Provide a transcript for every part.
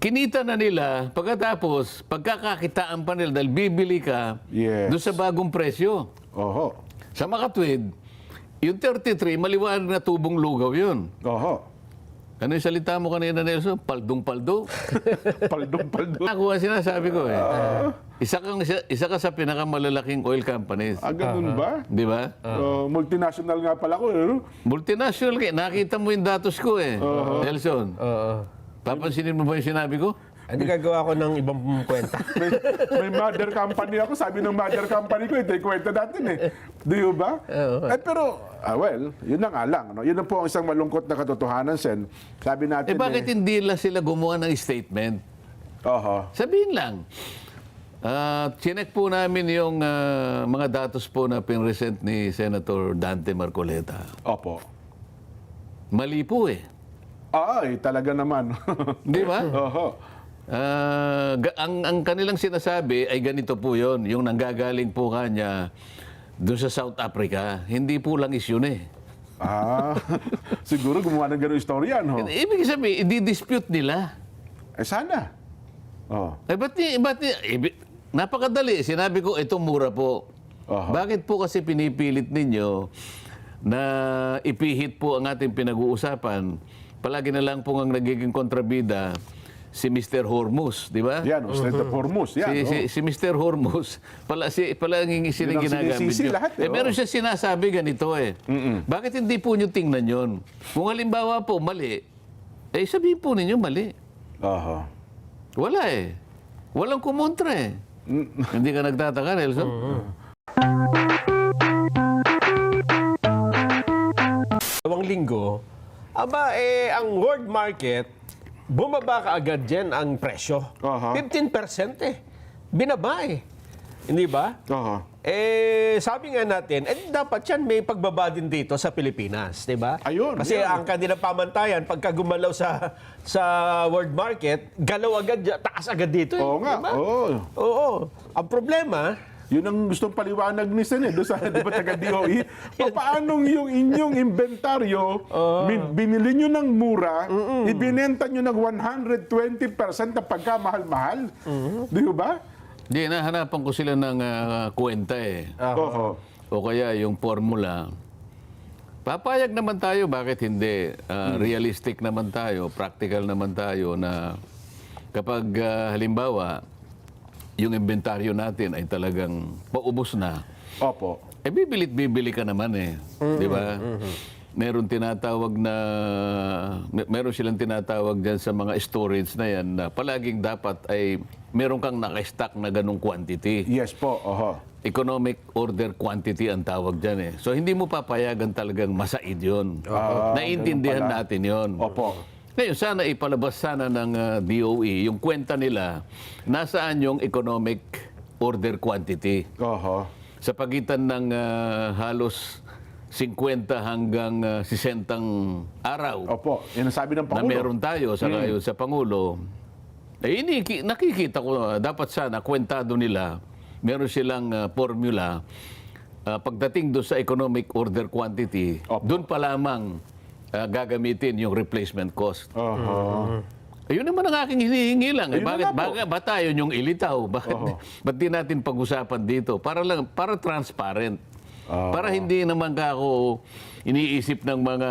kinita na nila, pagkatapos, pagkakakitaan pa nila dahil bibili ka Yes. doon sa bagong presyo. Oho. Sa makatwid, yung 33, maliwanag na tubong lugaw yun. Oho. Ano yung salita mo kanina, Nelson? Paldong-paldo? Paldong-paldo. Ako ang sinasabi ko eh. Isa ka sa pinakamalalaking oil companies. Ganun ba? Di ba? Multinational nga pala ko. Multinational kayo. Nakita mo yung datos ko eh. Nelson. Papansinin mo ba yung sinabi ko? Hindi gagawa ko ng ibang kwenta. May mother company ako. Sabi ng mother company ko, ito yung kwenta natin eh. Di ba? Pero, well, yun na nga lang. No? Yun na po ang isang malungkot na katotohanan, Sen. Sabi natin Bakit hindi lang sila gumawa ng statement? Oho. Sabihin lang. Chinek po namin yung mga datos po na pinresent ni Senator Dante Marcoleta. Opo. Mali po eh. Ay, talaga naman. Di ba? Oho. Ang kanilang sinasabi ay ganito po yon, yung nanggagaling po kanya doon sa South Africa. Hindi po lang yun eh. Siguro gumawa ng gano'ng istorya, no? Ibig sabihin, i-dispute nila. Sana. Oh. Napakadali. Sinabi ko, ito mura po. Bakit po kasi pinipilit ninyo na ipihit po ang ating pinag-uusapan? Palagi na lang po ang nagiging kontrabida si Mr. Hormuz, di ba? Yan, Strait of Hormuz. Yan, Si Mr. Hormuz, palaging silang ginagamit sinisisi yun. lahat, Meron siya sinasabi ganito eh. Bakit hindi po nyo tingnan yun? Kung halimbawa po mali, sabihin po ninyo mali. Oho. Wala eh. Walang kumontra eh. Hindi ka nagtataka, Nelson? Dalawang linggo, ang world market, bumaba ka agad dyan ang presyo. 15% eh. Binaba eh. Hindi ba? Oho. Sabi nga natin, dapat yan may pagbaba din dito sa Pilipinas, di ba? Ayun, Kasi yan. ang kanilang pamantayan, pagka gumalaw sa world market, galaw agad, taas agad dito. Oo nga, Diba? oo. Oo. Ang problema, Yun ang gustong paliwanag ni Sen doon sa di ba, taga-DOE. Paano yung inyong inventaryo, binili nyo ng mura, ibinenta nyo ng 120% na pagkamahal-mahal? Di ba? Hindi, nahanapan ko sila ng kwenta eh. Oho. O kaya yung formula. Papayag naman tayo, bakit hindi? Realistic naman tayo, practical naman tayo na kapag halimbawa, yung inventaryo natin ay talagang paubos na. Opo. Bibili ka naman eh. Di ba? Meron silang tinatawag dyan sa mga storage na yan na palaging dapat ay meron kang naka-stock na ganong quantity. Yes po. Oho. Economic order quantity ang tawag dyan eh. So hindi mo papayagan talagang masaid yun. Naiintindihan ganun pala. natin yun. Opo. Ngayon, sana ipalabas sana ng DOE yung kwenta nila nasaan yung economic order quantity. Oho. Sa pagitan ng halos 50 hanggang 60 araw Opo. Yan ang sabi ng na Pangulo. meron tayo sa ngayon sa Pangulo, nakikita ko dapat sana kwentado nila, meron silang formula pagdating doon sa economic order quantity, doon pa lamang gagamitin yung replacement cost. Oho. Ayun naman ang aking hinihingi lang. Ayun na Bakit nga po. ba tayo yung ilitaw? Ba't di natin pag-usapan dito? Para transparent. Para hindi naman ako iniisip ng mga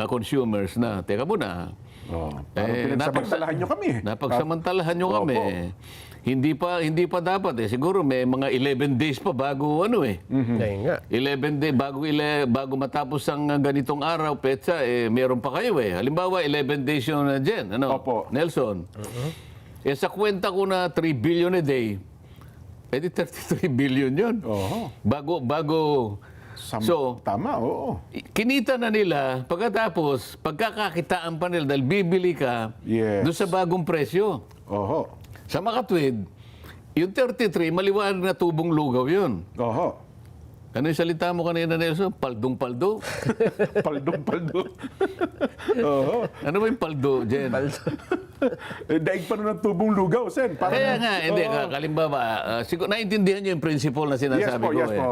consumers na, teka muna, Parang pinagsamantalahan nyo kami. napagsamantalahan nyo kami. Hindi pa dapat eh. Siguro may mga 11 days pa bago ayun nga. 11 days bago matapos ang ganitong araw, petsa, meron pa kayo eh. Halimbawa, 11 days yun na dyan. Opo. Nelson. Sa kwenta ko na 3 billion a day, di 33 billion yun. Oho. Bago. So, Tama, oo. kinita na nila, pagkatapos, pagkakakitaan pa nila dahil bibili ka Yes. doon sa bagong presyo. Oho. Sa makatwid, yung 33, maliwanag na tubong lugaw yun. Oho. Ano yung salita mo kanina, Nelson? Paldong-paldo? Paldong-paldo. Oho. Ano ba yung paldo, Jen? Daig pa nun ng tubong lugaw, Sen. Parang, Kaya nga, hindi. Kalimbawa, siguro, naintindihan niyo yung principle na Yes sinasabi po, ko. yes po.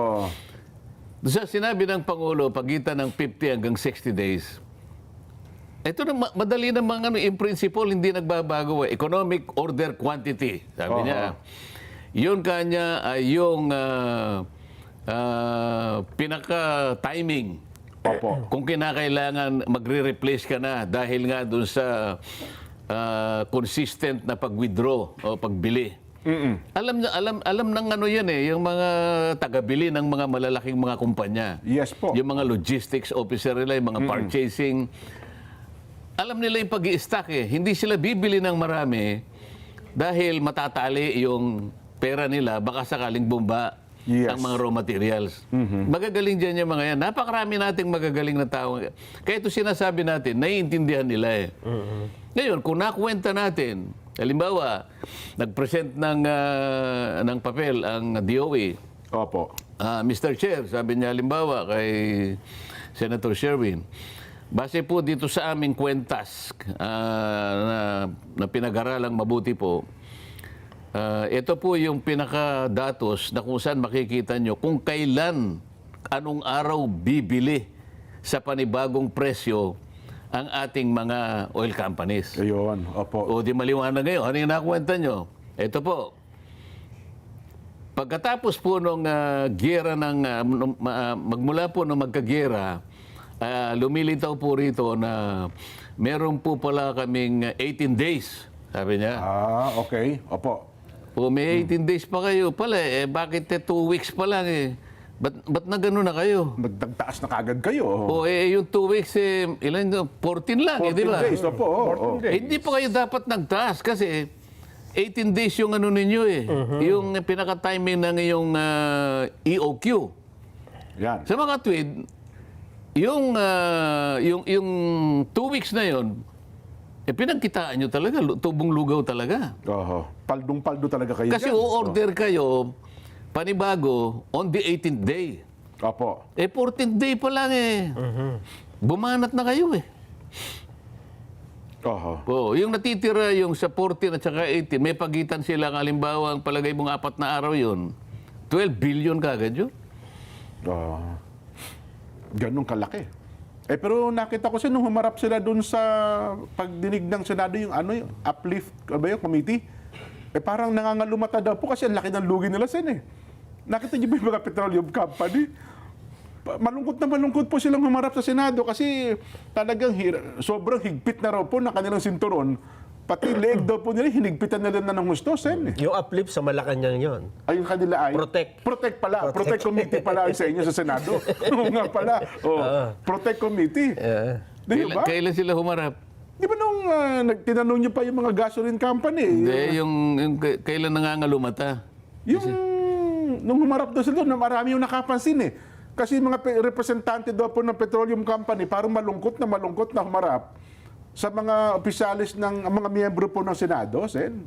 Sa sinabi ng Pangulo, pagitan ng 50 hanggang 60 days, Ito na madali na mga ano, in principle hindi nagbabago eh. Economic order quantity, sabi niya. Yun kanya ay yung pinaka-timing. Opo. Kung kinakailangan magre-replace ka na dahil nga doon sa consistent na pag-withdraw o pagbili. Alam ng ano yan eh, yung mga tagabili ng mga malalaking mga kumpanya. Yes po. Yung mga logistics officer nila, yung mga purchasing. Alam nila yung pag-i-stock eh. Hindi sila bibili ng marami dahil matatali yung pera nila, baka sakaling bumba Yes. ang mga raw materials. Magagaling dyan yung mga yan. Napakarami nating magagaling na tao. Kaya ito sinasabi natin, naiintindihan nila eh. Ngayon, kung nakuwenta natin, halimbawa, nag-present ng papel ang DOE, Opo. Mr. Chair, sabi niya halimbawa kay Senator Sherwin, base po dito sa aming kwentas na pinag-aralang mabuti po, ito po yung pinaka-datos na kung saan makikita nyo kung kailan, anong araw bibili sa panibagong presyo ang ating mga oil companies. Ayun. Opo. O di maliwanag ngayon. Ano yung nakuwenta nyo? Ito po. Pagkatapos po nung giyera magmula po nung magkagiyera, lumilitaw po rito na meron po pala kaming 18 days, sabi niya. Okay. Opo. O may 18 days pa kayo pala eh. Bakit 2 weeks pa lang eh? Ba't na gano'n na kayo? Nagtaas na kagad kayo. O yung 2 weeks eh, ilan yun? 14 lang 14 eh, di ba? days. Opo. 14 days. Hindi pa kayo dapat nagtaas kasi 18 days yung ano ninyo eh. Yung pinaka-timing ng iyong EOQ. Yan. Sa mga tweed, yung 2 weeks na yon, pinagkitaan nyo talaga, tubong lugaw talaga. Oho. Paldong-paldo talaga kayo. Kasi dyan. o-order kayo, panibago, on the 18th day. Opo. 14th day pa lang eh. Bumanat na kayo eh. Oho. Yung natitira yung sa 14 at saka 18, may pagitan sila, halimbawa, ang palagay mong 4 na araw yun, 12 billion kagad yun. Ganun kalaki. Pero nakita ko siya nung humarap sila dun sa pagdinig ng Senado yung yung uplift yung committee. Parang nangangalumata daw po kasi ang laki ng lugi nila sen eh. Nakita niyo ba yung mga petroleum company? Malungkot po silang humarap sa Senado kasi talagang sobrang higpit na raw po ng kanilang sinturon. Pati leeg daw po nila, hinigpitan nila na ng gusto, sen. Yung uplift sa Malacanang yon. Ayun kanila ay... Protect. Protect pala. Protect committee pala ay sa inyo sa Senado. Oo nga pala. Protect committee. Di ba? Kailan sila humarap? Di ba nung tinanong niyo pa yung mga gasoline company? Hindi, yung kailan nangangalumata. Yung nung humarap daw sila, marami yung nakapansin eh. Kasi mga representante daw po ng petroleum company, parang malungkot na humarap sa mga opisyalis ng mga miyembro po ng Senado, Sen,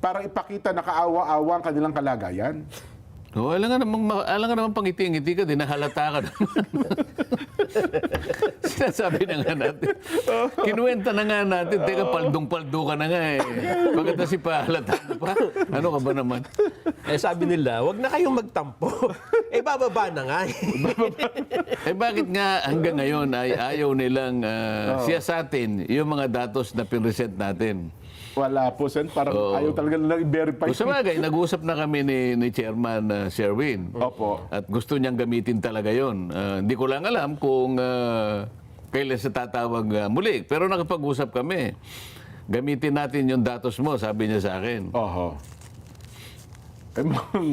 para ipakita na kaawa-awa ang kanilang kalagayan. Alam nga naman pangiti-ngiti ka din, nahalata ka naman. Sinasabi na nga natin. Kinuwenta na nga natin, teka, paldong-paldo ka na nga eh. Bakit na si pahalata mo pa? Ano ka ba naman? Sabi nila, wag na kayong magtampo. Bababa na nga. Bakit nga hanggang ngayon ay ayaw nilang siyasatin yung mga datos na pinresent natin? Wala po, Sen. Parang ayaw talaga nilang i-verify. Sa bagay, nag-usap na kami ni Chairman Sherwin. Opo. At gusto niyang gamitin talaga yon. Hindi ko lang alam kung kailan sa tatawag muli. Pero nakapag-usap kami. Gamitin natin yung datos mo, sabi niya sa akin. Oho.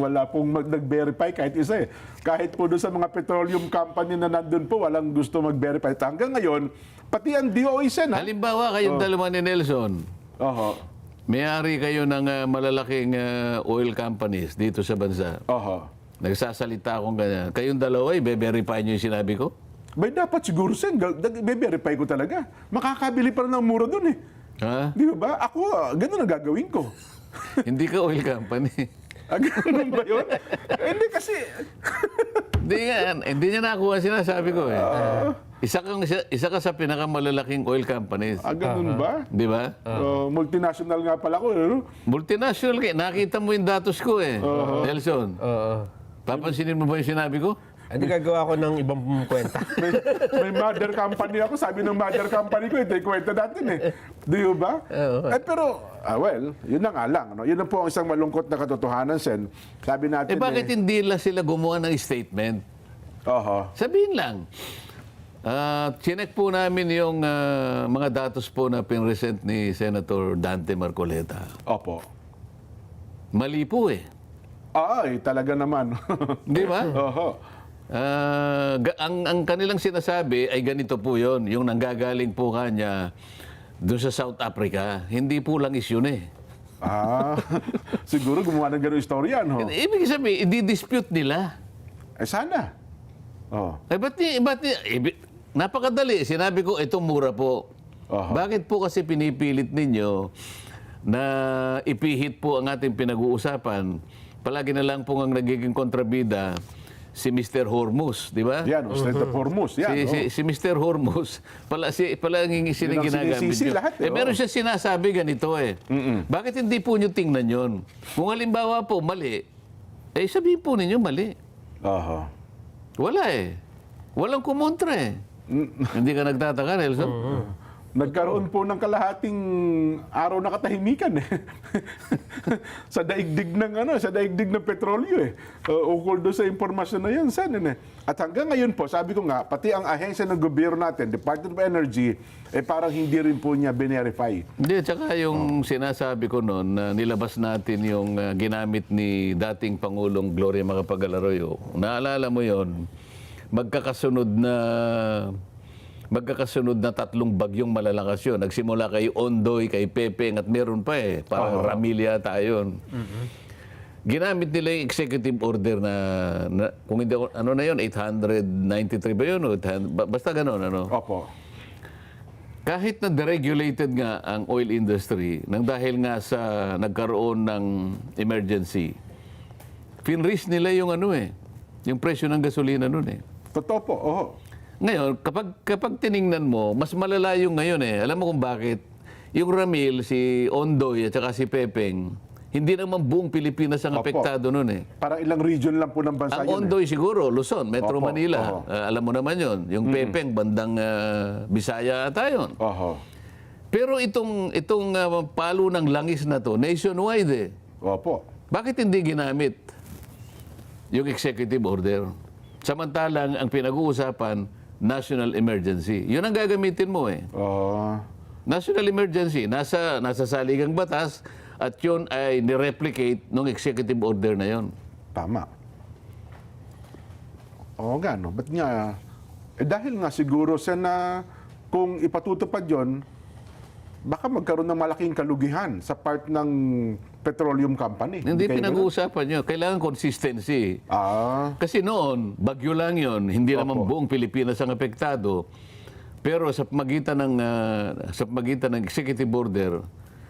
Wala pong nag-verify kahit isa eh. Kahit po doon sa mga petroleum company na nandun po, walang gusto mag-verify. Hanggang ngayon, pati ang DOE, Sen. Halimbawa, kayong dalawa ni Nelson, Oho. may-ari kayo ng malalaking oil companies dito sa bansa. Oho. Nagsasalita akong ganyan. Kayong dalawa, i-verify niyo yung sinabi ko? Bay, dapat siguro, Sen. Be-verify ko talaga. Makakabili pa rin ng mura doon eh. Ha? Di ba? Ako, ganun ang gagawin ko. Hindi ka oil company. Ganun ba yun? Hindi kasi... Hindi niya nakuha sinasabi ko eh. Isa ka sa pinakamalalaking oil companies. Ganun ba? Di ba? Multinational nga pala ko. Ano? Multinational. Nakita mo yung datos ko eh. Nelson. Papansinin mo ba yung sinabi ko? Hindi gagawa ko ng ibang kwenta. may mother company ako. Sabi ng mother company ko, ito yung kwenta natin eh. Di ba? Pero, well, yun na nga lang. No? Yun na po ang isang malungkot na katotohanan, Sen. Sabi natin bakit hindi lang sila gumawa ng statement? Oho. Sabihin lang. Chinek po namin yung mga datos po na pinresent ni Senator Dante Marcoleta. Opo. Mali po eh. Ay, talaga naman. Di ba? Oho. Ang kanilang sinasabi ay ganito po yon, yung nanggagaling po kanya doon sa South Africa. Hindi po lang is yun eh. Siguro gumawa ng gano'ng istorya, no? Ibig sabihin, i-dispute nila. Sana. Oh. Napakadali. Sinabi ko, ito mura po. Bakit po kasi pinipilit ninyo na ipihit po ang ating pinag-uusapan? Palagi na lang po ang nagiging kontrabida si Mr. Hormuz, di ba? Yan, Strait of Hormuz. Yan, Si Mr. Hormuz, palaging Yun ang ginagamit sinisisi yun. lahat, Meron siya sinasabi ganito eh. Bakit hindi po nyo tingnan yun? Kung halimbawa po mali, sabihin po ninyo mali. Oho. Wala eh. Walang kumontra eh. Hindi ka nagtataka, Nelson? Nagkaroon po ng kalahating araw na katahimikan eh. sa daigdig ng petrolyo eh. Ukol doon sa impormasyon na yun, Sen. At hanggang ngayon po, sabi ko nga, pati ang ahensya ng gobyerno natin, Department of Energy, parang hindi rin po niya binerify. Hindi, tsaka yung sinasabi ko noon, na nilabas natin yung ginamit ni dating Pangulong Gloria Macapagal Arroyo. Naalala mo yon, magkakasunod na 3 bagyong malalakas yun. Nagsimula kay Ondoy, kay Pepeng, at meron pa eh. Parang Ramil yata yun. Ginamit nila yung executive order na kung hindi, ano na yun, 893 ba yun? Basta gano'n, ano? Opo. Kahit na deregulated nga ang oil industry, nang dahil nga sa nagkaroon ng emergency, finraise nila yung yung presyo ng gasolina nun eh. Totoo po, oho. Ngayon, kapag tiningnan mo, mas malala yung ngayon eh. Alam mo kung bakit? Yung Ramil, si Ondoy at saka si Pepeng, hindi naman buong Pilipinas ang apektado nun eh. Parang ilang region lang po ng bansa Ang Ondoy siguro, Luzon, Metro Opo, Manila. Alam mo naman yon. Yung Pepeng, bandang Bisaya ata yun. Oho. Pero itong palo ng langis na to, nationwide eh. Opo. Bakit hindi ginamit yung executive order? Samantalang ang pinag-uusapan, national emergency. Yun ang gagamitin mo eh. National emergency, nasa saligang batas at yun ay nireplicate ng executive order na yun. Tama. Oo nga, no? Ba't nga? Dahil nga siguro na kung ipatutupad yon, baka magkaroon ng malaking kalugihan sa part ng petroleum company. Hindi kayo pinag-uusapan nyo. Kailangan consistency. ganun? Kasi noon, bagyo lang yon, hindi naman buong Pilipinas ang apektado. Pero sa pagitan ng executive order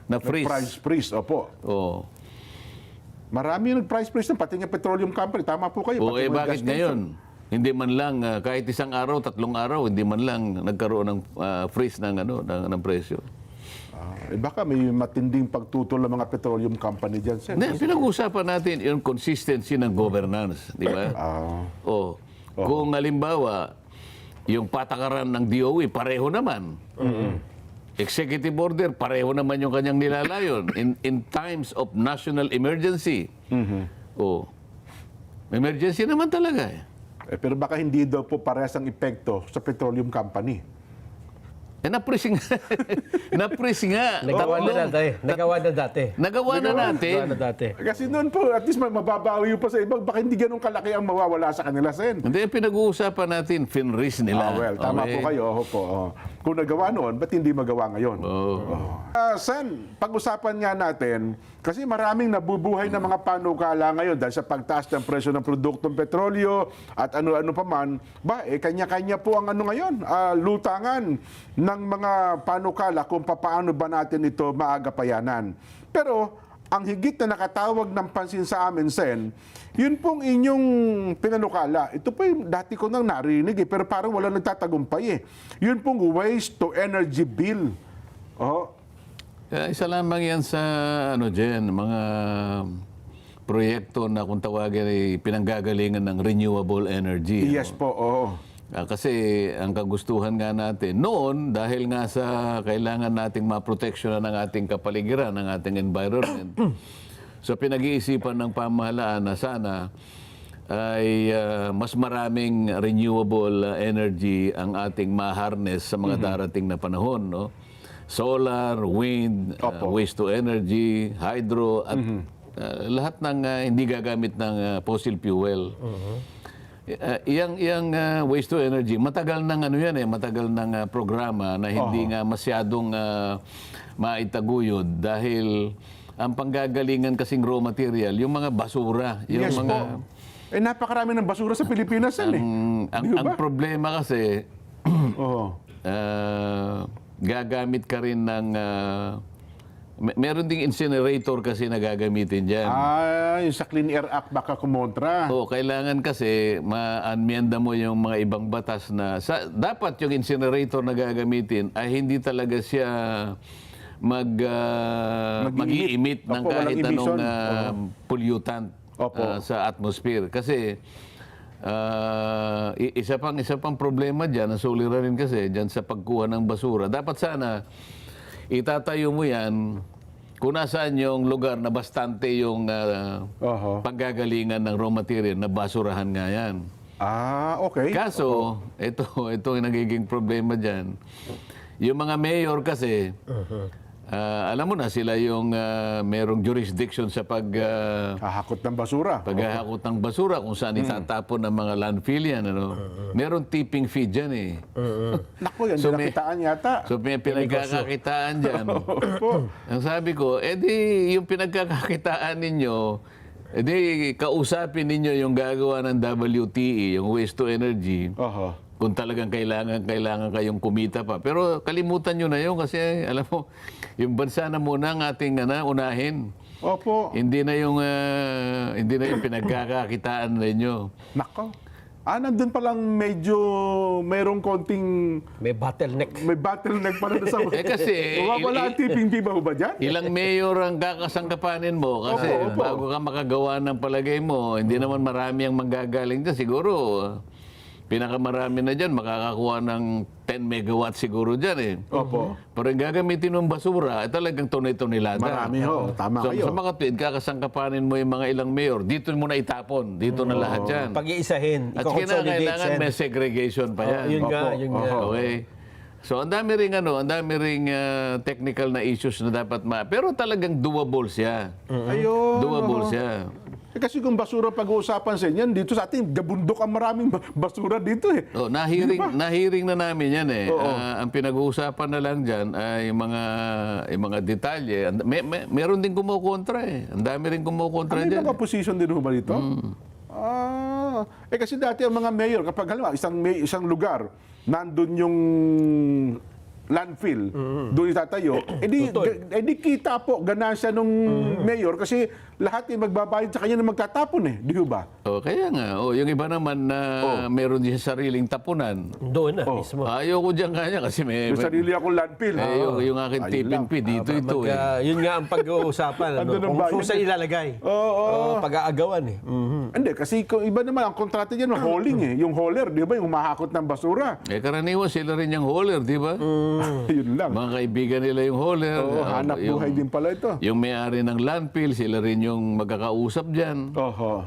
na freeze. Price freeze, opo. Oh. Marami yung price freeze na pati nga petroleum company. Tama po kayo. O pati mga bakit gas station. ngayon? Hindi man lang kahit 1 araw, 3 araw, hindi man lang nagkaroon ng freeze ng presyo. Baka may matinding pagtutol ng mga petroleum company dyan, Sen. Hindi, pinag-uusapan natin yung consistency ng governance, di ba? Kung halimbawa, yung patakaran ng DOE, pareho naman. Executive order, pareho naman yung kanyang nilalayon. In times of national emergency. Emergency naman talaga eh. Pero baka hindi daw po parehas ang epekto sa petroleum company. Na-freeze nga. Na-freeze nga. Nagawa na dati. Nagawa na natin. Kasi noon po, at least mababawi pa sa ibang, baka hindi ganun kalaki ang mawawala sa kanila, Sen. Hindi, pinag-uusapan natin, finraise nila. Well, tama po kayo. Kung nagawa noon, ba't hindi magawa ngayon? Sen, pag-usapan nga natin, kasi maraming nabubuhay na mga panukala ngayon dahil sa pagtaas ng presyo ng produktong petrolyo at ano-ano pa man, kanya-kanya po ang ngayon, lutangan ng mga panukala kung paano ba natin ito maagapayanan. Pero ang higit na nakatawag ng pansin sa amin, Sen, yun pong inyong pinanukala. Ito po yung dati ko nang narinig pero parang wala nagtatagumpay eh. Yun pong waste to energy bill. Isa lamang yan sa mga proyekto na kung tawagin ay pinanggagalingan ng renewable energy. Yes po, oo. Kasi ang kagustuhan nga natin noon, dahil nga sa kailangan nating maproteksyonan ng ating kapaligiran, ng ating environment, so pinag-iisipan ng pamahalaan na sana ay mas maraming renewable energy ang ating ma-harness sa mga darating na panahon. No? Solar, wind, waste to energy, hydro, at lahat ng hindi gagamit ng fossil fuel. Iyang waste to energy, matagal ng matagal ng programa na hindi nga masyadong maitaguyod dahil ang panggagalingan kasing raw material, yung mga basura, yung Yes mga po. Napakarami ng basura sa Pilipinas yan ang problema kasi Oo. gagamit ka rin ng meron ding incinerator kasi na gagamitin diyan. Yung sa Clean Air Act baka kumontra. Oo, kailangan kasi ma-amyenda mo yung mga ibang batas na dapat yung incinerator na gagamitin ay hindi talaga siya mag-i-emit ng Opo, kahit walang anong emission. pollutant sa atmosphere. Kasi isa pang problema diyan, ang suliranin kasi diyan sa pagkuha ng basura. Dapat sana itatayo mo yan kung nasaan yung lugar na bastante yung panggagalingan ng raw material na basurahan nga yan. Okay. Kaso, ito yung nagiging problema dyan. Yung mga mayor kasi, alam mo na sila yung merong jurisdiction sa Hahakot ng basura. paghahakot ng basura kung saan itatapon ng mga landfill yan. Meron tipping fee dyan eh. Naku, yan So, din may- nakitaan yata. So may pinagkakakitaan dyan. Opo. Ang sabi ko, yung pinagkakakitaan ninyo, kausapin ninyo yung gagawa ng WTE, yung waste to energy, kung talagang kailangan kayong kumita pa. Pero kalimutan nyo na yun kasi alam mo, yung bansa na muna ang ating unahin. Opo. Hindi na yung pinagkakakitaan ninyo. Nako. Nandun palang medyo mayroong konting May bottleneck. may bottleneck pa rin sa... Kasi, Wala ang tipping fee ba ho ba dyan? Ilang mayor ang kakasangkapanin mo kasi Opo. bago ka makagawa ng palagay mo, hindi naman marami ang manggagaling dyan. Siguro, pinakamarami na dyan, makakakuha ng 10 megawatts siguro dyan eh. Opo. Pero yung gagamitin ng basura, talagang tunay-tunilada. Marami ho. Tama So, kayo. sa mga tweet, kakasangkapanin mo yung mga ilang mayor, dito mo na itapon, dito na lahat yan. Pag-iisahin, At kailangan may segregation pa yan. Yun nga, Opo. yun nga. Okay. So ang dami ring technical na issues na dapat pero talagang doable siya. Ayun. Doable siya. Kasi kung basura pag-uusapan sa inyo, dito sa atin, gabundok ang maraming basura dito eh. Oh, nahiring na namin yan eh. Ang pinag-uusapan na lang diyan ay yung mga detalye. Meron din kumukontra eh. Ang dami rin kumukontra May diyan. mga position din ho ba dito? Kasi dati ang mga mayor, kapag halimbawa, isang lugar, nandun yung landfill, doon itatayo, edi kita po ganansya nung mayor kasi lahat ay magbabayad sa kanya na magtatapon eh. Di ba? Oh, kaya nga. Oh, yung iba naman na meron din sariling tapunan. Doon na mismo. Ayaw ko diyan kanya kasi may May sarili akong landfill. yung aking Ayun tipping lang. fee dito ito eh. Yun nga ang pag-uusapan. Andun ang Kung bayan saan eh. ilalagay. Oo. Pag-aagawan eh. Hindi, kasi kung iba naman, ang kontrata dyan, hauling eh. Yung hauler, di ba? Yung mahakot ng basura. Karaniwan sila rin yung hauler, di ba? Yun lang. Mga kaibigan nila yung hauler. Oo, hanap buhay din pala ito. Yung may-ari ng landfill, sila rin yung magkakausap dyan. Oho.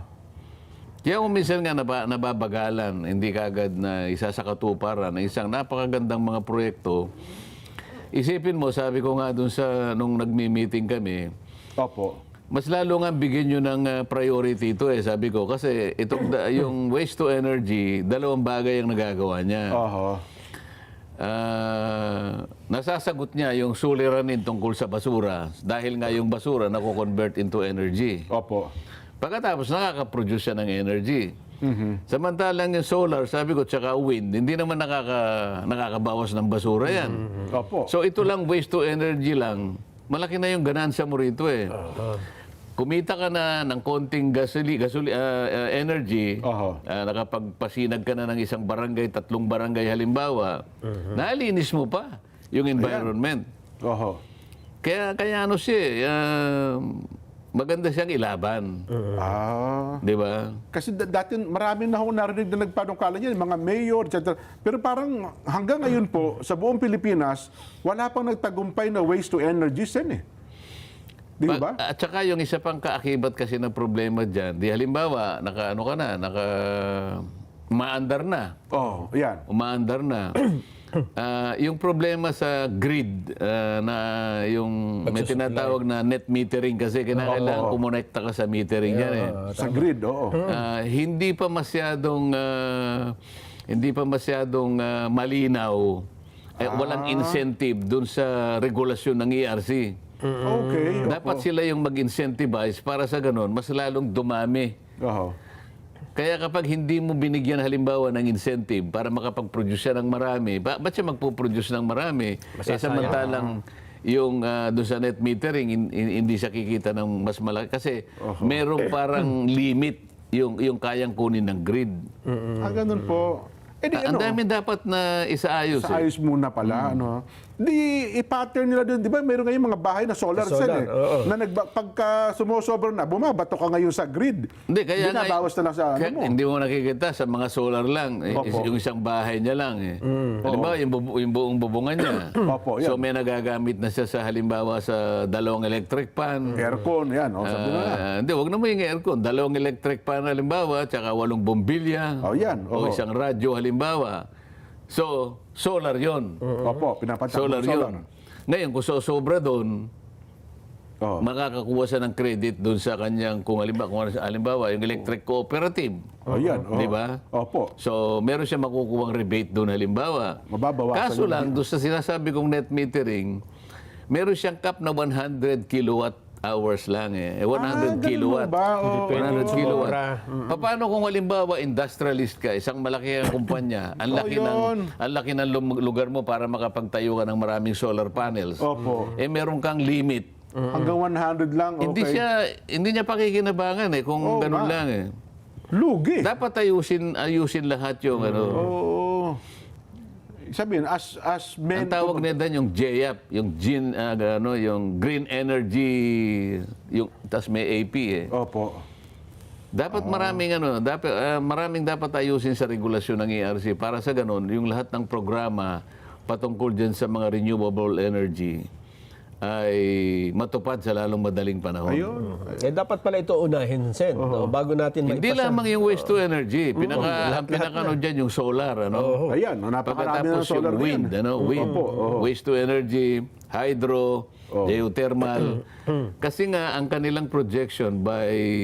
Kaya kung minsan nga nababagalan, hindi kagad na isa sa katuparan ng isang napakagandang mga proyekto, isipin mo, sabi ko nga dun nung nagmi-meeting kami, Opo. mas lalo nga bigyan nyo ng priority ito eh, sabi ko. Kasi yung waste to energy, dalawang bagay ang nagagawa niya. Oho. Nasasagot niya yung suliranin tungkol sa basura dahil nga yung basura nako-convert into energy. Opo. Pagkatapos nakaka-produce siya ng energy. Samantalang yung solar, sabi ko, tsaka wind, hindi naman nakakabawas ng basura yan. Opo. So ito lang, waste to energy lang, malaki na yung ganansya mo rito eh. Kumita ka na ng konting energy, nakapagpasinag ka na ng isang barangay, 3 barangay halimbawa, nalinis mo pa yung environment. Oho. Kaya ano siya, maganda siyang ilaban. Di ba? Kasi dati marami na akong narinig na nagpanungkala niyan, mga mayor, etc. Pero parang hanggang ngayon po, sa buong Pilipinas, wala pang nagtagumpay na waste to energy sen eh. Di ba? At saka yung isa pang kaakibat kasi ng problema dyan, di halimbawa, umaandar na. Oh, yan. Umaandar na. Yung problema sa grid na yung may tinatawag na net metering kasi kinakailangan kumonekta ka sa metering yan eh. Sa grid, oo. Hindi pa masyadong malinaw. Walang incentive dun sa regulasyon ng ERC. Okay. Dapat sila yung mag-incentivize para sa ganun, mas lalong dumami. Oo. Kaya kapag hindi mo binigyan halimbawa ng incentive para makapag-produce siya ng marami, ba't siya magpo-produce ng marami? Samantalang yung doon sa net metering, hindi siya kikita ng mas malaki. Kasi merong parang limit yung kayang kunin ng grid. Ganun po. Ang dami dapat na isaayos. Sa ayos muna pala, ano. Di i-pattern nila doon, di ba? Meron ngayon mga bahay na solar cell eh. Na pagka sumusobra na, bumabato ka ngayon sa grid. Hindi, kaya binabawas na lang sa ano mo. Hindi mo nakikita sa mga solar lang. Yung isang bahay niya lang eh. Halimbawa, yung buong bubungan niya. Opo, yan. So may nagagamit na siya sa halimbawa sa 2 electric pan. Aircon, yan. Sabi na nga. Hindi, wag na mo yung aircon. 2 electric pan halimbawa, tsaka 8 bombilya. Yan. O isang radyo halimbawa. So, solar yon. Opo, pinapatak Solar yun. Ngayon, kung sobra doon, makakakuha siya ng credit doon sa kanyang, kung halimbawa, yung electric cooperative. Yan. Di ba? Opo. So, meron siya makukuhang rebate doon halimbawa. Mababawasan Kaso yun. lang, doon sa sinasabi kong net metering, meron siyang cap na 100 kilowatt hours lang eh. 100 ganun kilowatt. ba? 100 kilowatt. sobra. Paano kung halimbawa industrialist ka, isang malaki ang kumpanya, ang laki ng lugar mo para makapagtayo ka ng maraming solar panels. Opo. Meron kang limit. Hanggang 100 lang, okay. Hindi niya pakikinabangan eh kung ganun lang eh. Lugi. Dapat ayusin lahat yung ano. Oo. Sabihin, as men... Ang tawag nila yung GEAP, yung yung Green Energy, tas may AP eh. Opo. Dapat maraming dapat ayusin sa regulasyon ng ERC para sa ganun, yung lahat ng programa patungkol dyan sa mga renewable energy ay matupad sa lalong madaling panahon. Ayun. Dapat pala ito unahin, Sen, no? Bago natin Hindi maipasa. lamang yung waste to energy. Ang pinaka dyan yung solar. Ano? Ayan, napakarami ng Pagkatapos solar yung wind, wind. Waste to energy, hydro, geothermal. Kasi nga, ang kanilang projection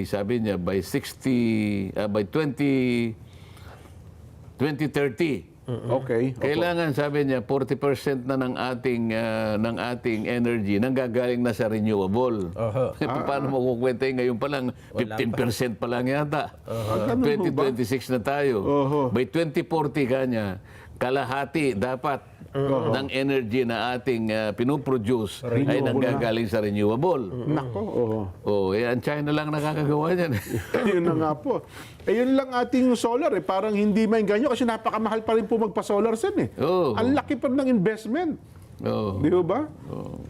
sabi niya, by 2030, Okay. kailangan, sabi niya, 40% na ng ating energy nanggagaling na sa renewable. Paano mo kukwenta ngayon pa lang 15% pa lang yata. 2026 na tayo. By 2040 kanya, kalahati dapat ng energy na ating pinoproduce ay nanggagaling sa renewable. Nako. Ang China lang nakakagawa niyan. Yun na nga po. Yun lang ating solar eh. Parang hindi mainganyo kasi napakamahal pa rin po magpa-solar sen eh. Ang laki pa ng investment. Di ba?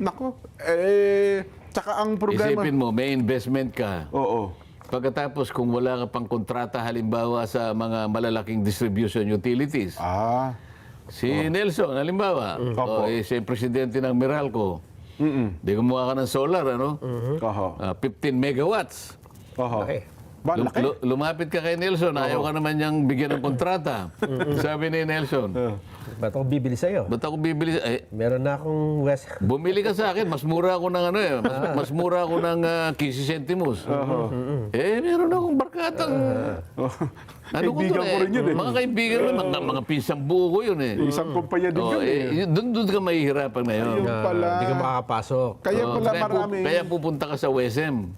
Nako. Tsaka ang problema... Isipin mo, may investment ka. Oo. Pagkatapos kung wala ka pang kontrata halimbawa sa mga malalaking distribution utilities. Si Nelson, halimbawa, siya yung presidente ng Meralco. Di gumawa ka ng solar, ano? 15 megawatts. Okay. Lumapit ka kay Nelson, ayaw ka naman niyang bigyan ng kontrata. Sabi ni Nelson, Ba't ako bibili sa'yo? ba't ako bibili? Meron na akong West... Bumili ka sa akin, mas mura ako ng mas mura ako ng 15 centimos. Meron akong barkatang Kaibigan ko rin yun eh. Mga kaibigan mo, mga pinsang buo ko yun eh. Isang kumpanya din yun eh. Doon ka mahihirapan ngayon. Ayun pala. Hindi ka makakapasok. Kaya pala marami. Kaya pupunta ka sa WSM.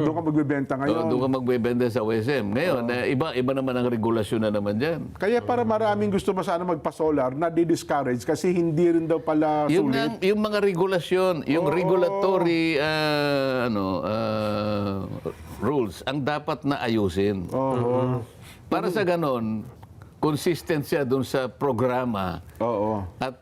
Doon ka magbebenta ngayon. Doon ka magbebenta sa WSM. Ngayon, iba naman ang regulasyon na naman dyan. Kaya para maraming gusto sana magpa-solar, na-discourage kasi hindi rin daw pala sulit. Yung mga regulasyon, yung regulatory rules, ang dapat na ayusin. Para sa ganon, consistent siya dun sa programa at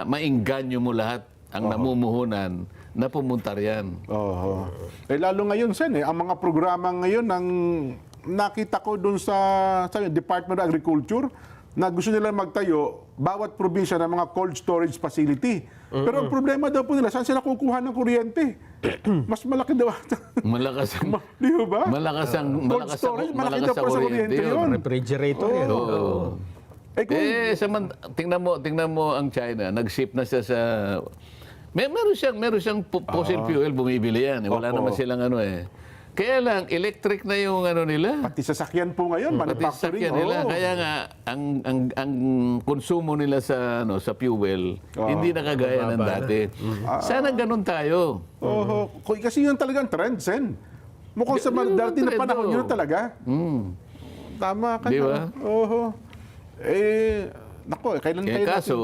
maingganyo mo lahat ang namumuhunan na pumunta riyan. Oo. Lalo ngayon, Sen, ang mga programa ngayon, ang nakita ko dun sa Department of Agriculture, na gusto nila magtayo, bawat probinsya ng mga cold storage facility. Pero ang problema daw po nila, saan sila kukuha ng kuryente? Mas malaki daw. Malakas ang Di ba? malakas ang Cold storage, malaki daw po sa kuryente yun. Refrigerator yan. Oo. Tingnan mo ang China, nag-ship na siya sa meron siyang fossil fuel bumibili yan. Wala Opo. naman silang ano eh. Kaya lang electric na yung ano nila. Pati sasakyan po ngayon, Pati manufacturing. sasakyan nila. oo. Kaya nga ang konsumo nila sa sa fuel hindi na kagaya ng dati. Sana ganun tayo. Oo. Kasi yun talagang trend, Sen. Mukhang sa Yun ang darating na trend, panahon, oo. yun talaga. Tama ka Di na. ba? Oo. Nako, kailan Eh, kayo kaso,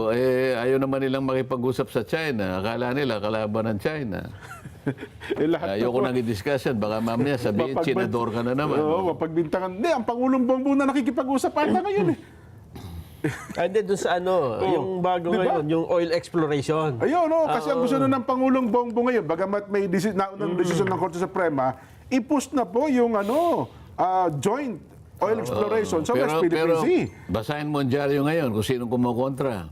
ayaw naman nilang makipag-usap sa China. Akala nila kalaban ng China. lahat Ayoko nang i-discussion. Baka mamaya sabihin, senador ka na naman. Oo, mapagbintangan. Hindi, ang Pangulong Bongbong na nakikipag-usap ata ngayon eh. And then doon sa yung bago Diba? ngayon, yung oil exploration. Ayun, no, kasi ang gusto na ng Pangulong Bongbong ngayon, bagamat may naunang desisyon ng Korte Suprema, i-push na po yung joint oil exploration sa West Philippine Sea. basahin mo ang dyaryo ngayon kung sino kumukontra.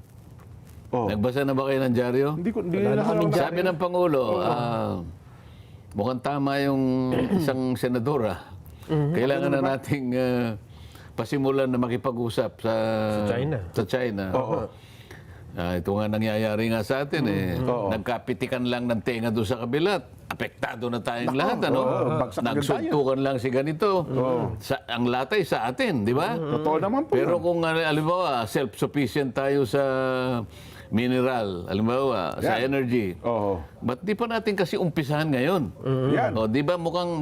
Oh. Nagbasa na ba kayo ng dyaryo? Hindi na kaming ako- Sabi ng Pangulo, mukhang tama yung isang senadora. Kailangan na nating pasimulan na makipag-usap sa China. Ito nga nangyayari nga sa atin eh. Nagkapitikan lang ng tenga doon sa kabilat. Apektado na tayong lahat. bagsak agad Nagsuntukan lang si ganito. Ang latay sa atin, di ba? Totoo naman po. Pero kung alimbawa, self-sufficient tayo sa mineral, alimbawa, sa energy. Oo. Ba't di pa natin kasi umpisahan ngayon? Yan. O, di ba mukhang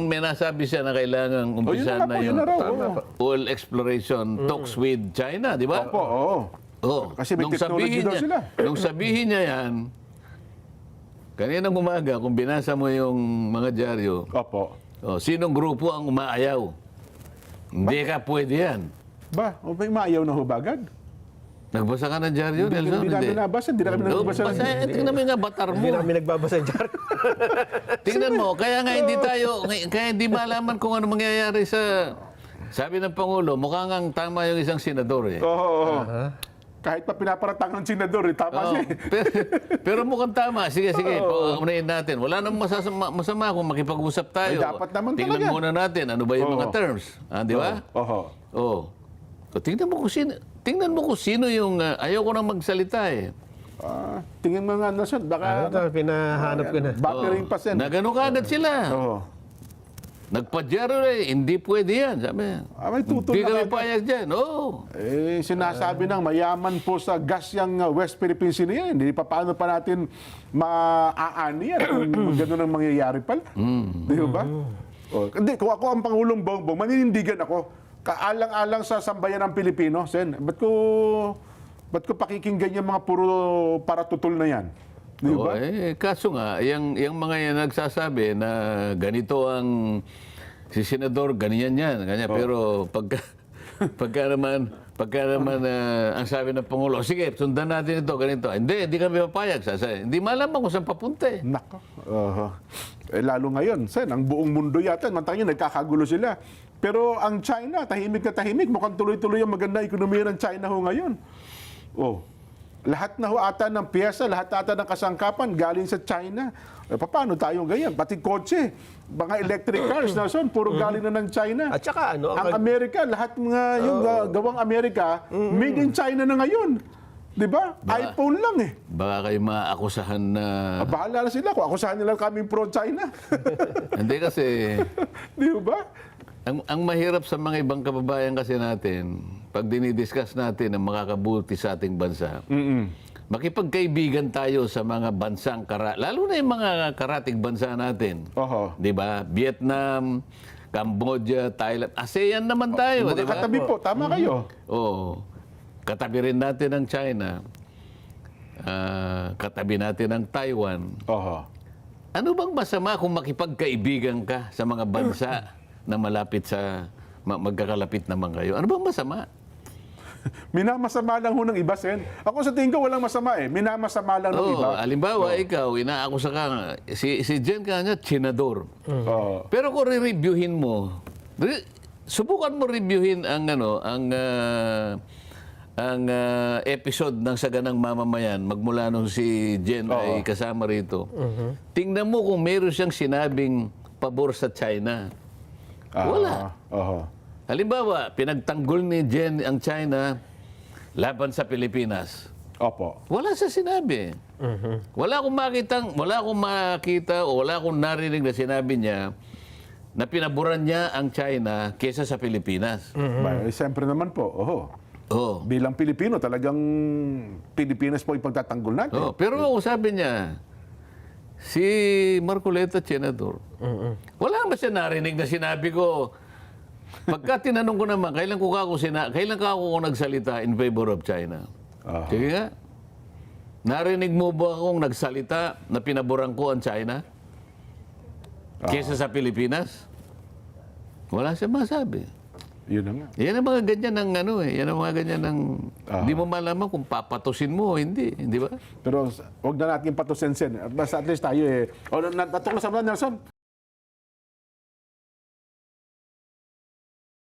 may nasabi siya na kailangan umpisahan yun na na yun. po, yun na raw. Oil exploration talks with China, di ba? Opo, oo. Oo. Kasi may technology daw sila. Nung sabihin niya yan, kaninang umaga, kung binasa mo yung mga dyaryo, Opo. sinong grupo ang umaayaw? Hindi ka pwede yan. May maayaw na hubagad? Nagbasa ka ng dyaryo, Nelson? Hindi namin nabasa. Hindi namin nabasa. Tingnan mo nga batar Hindi mo. namin nagbabasa dyan. Tingnan mo, kaya nga hindi kaya hindi malaman kung ano mangyayari sa... Sabi ng Pangulo, mukhang ang tama yung isang senador eh. Oo. Kahit pa pinaparatang ng senador, tama siya. Pero mukhang tama. Sige, paunahin natin. Wala namang masama kung makipag-usap tayo. Ay, dapat naman Tingnan talaga. muna natin, ano ba yung mga terms. Di ba? Oo. Oo. So, tingnan mo kung sino yung... ayoko nang magsalita eh. Tingin mo nga, Nelson, baka Pinahanap ko na. battering pa sen. Nagano ka agad sila. Oo. Nagpadyaro eh, hindi pwede yan. Sabi, May tutol hindi na kami agad. payag dyan. Oo. Sinasabi ng mayaman po sa gas yung West Philippine Sea na yan. Hindi pa paano pa natin maaani yan kung gano'n ang mangyayari pala. Di ba? Hindi, kung ako ang Pangulong Bongbong, maninindigan ako. Kaalang-alang sa sambayan ng Pilipino, Sen. Ba't ko pakikinggan yung mga puro para tutol na yan? Di ba? Kaso nga, yung mga yan nagsasabi na ganito ang si Senador, ganyan yan. Ganyan. Pero pagka naman ang sabi ng Pangulo, sige, sundan natin ito, ganito. Hindi kami papayag. Hindi malaman kung saan papunta eh. Nako. Lalo ngayon, Sen, ang buong mundo yata, mantangin, nagkakagulo sila. Pero ang China, tahimik na tahimik, mukhang tuloy-tuloy ang maganda ekonomiya ng China ho ngayon. Lahat na ho ata ng piyesa, lahat ata ng kasangkapan galing sa China. Paano tayo ganyan? Pati kotse, mga electric cars na son, puro galing na ng China. At saka ang Amerika, lahat mga yung gawang Amerika, made in China na ngayon. 'Di ba? iPhone lang eh. Baka kayo maakusahan na... Bahala na sila kung akusahan nila kaming pro-China. Hindi kasi... 'Di ba? Ang mahirap sa mga ibang kababayan kasi natin, pag dinidiscuss natin ang makakabuti sa ating bansa, makipagkaibigan tayo sa mga bansang lalo na yung mga karatig bansa natin. Di ba? Vietnam, Cambodia, Thailand, ASEAN naman tayo. Di ba? Katabi po, tama kayo. Oo. Katabi rin natin ang China. Katabi natin ang Taiwan. Ano bang masama kung makipagkaibigan ka sa mga bansa na malapit sa magkakalapit naman kayo? Ano bang masama? Minamasama lang ho ng iba, Sen. Ako sa tingin ko walang masama eh. Minamasama lang ng iba. Halimbawa, ikaw, inaakusa ka, si Jen kanya, tsinador. Oo. Pero kung re-reviewin mo, subukan mo reviewin ang episode ng Saganang Mamamayan magmula nung si Jen ay kasama rito. Tingnan mo kung meron siyang sinabing pabor sa China. Wala. Halimbawa, pinagtanggol ni Jen ang China laban sa Pilipinas. Opo. Wala sa sinabi. Wala akong makita o wala akong narinig na sinabi niya na pinaboran niya ang China kesa sa Pilipinas. Siyempre naman po. Oh. Bilang Pilipino, talagang Pilipinas po ipagtatanggol natin. Pero kung sabi niya, si Marcoleta Senador, wala naman siya narinig na sinabi ko. Pagka tinanong ko naman, kailan ka ako nagsalita in favor of China? Sige nga. Narinig mo ba akong nagsalita na pinaboran ko ang China? Kesa sa Pilipinas? Wala siya masabi. Yun na nga. Yan ang mga ganyan ng yan ang mga ganyan ng hindi mo malaman kung papatusin mo o hindi, di ba? Pero wag na natin patusin, Sen. Basta at least tayo eh. O, natuklasan mo na, Nelson?